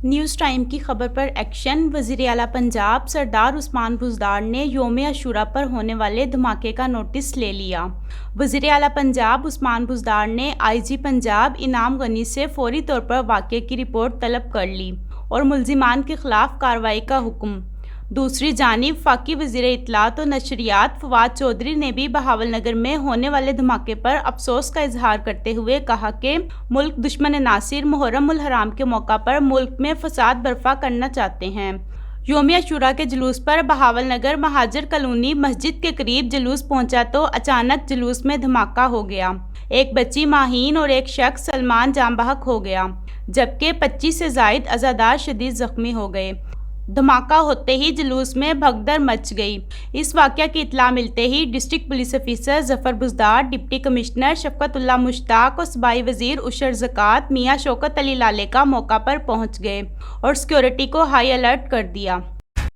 News time کی خبر پر action. وزیر اعلیٰ پنجاب سردار عثمان بزدار نے یوم عاشوراء پر ہونے والے دھماکے کا نوٹس لے لیا۔ وزیر اعلیٰ پنجاب عثمان بزدار نے آئی جی پنجاب انعام غنی سے فوری طور پر واقعے کی رپورٹ طلب کر لی اور ملزمان کے خلاف کارروائی کا حکم۔ دوسری جانب وفاقی وزیر اطلاعات و نشریات فواد چودھری نے بھی بہاول نگر میں ہونے والے دھماکے پر افسوس کا اظہار کرتے ہوئے کہا کہ ملک دشمن ناصر محرم الحرام کے موقع پر ملک میں فساد برپا کرنا چاہتے ہیں۔ یوم عاشوراء کے جلوس پر بہاول نگر مہاجر کالونی مسجد کے قریب جلوس پہنچا تو اچانک جلوس میں دھماکہ ہو گیا۔ ایک بچی ماہین اور ایک شخص سلمان جاں بحق ہو گیا، جبکہ 25 سے زائد عزادار شدید زخمی ہو گئے۔ دھماکہ ہوتے ہی جلوس میں بھگدڑ مچ گئی۔ اس واقعہ کی اطلاع ملتے ہی ڈسٹرکٹ پولیس آفیسر ظفر بزدار، ڈپٹی کمشنر شفقت اللہ مشتاق اور صوبائی وزیر عشر زکوٰۃ میاں شوکت علی لالے کا موقع پر پہنچ گئے اور سیکورٹی کو ہائی الرٹ کر دیا۔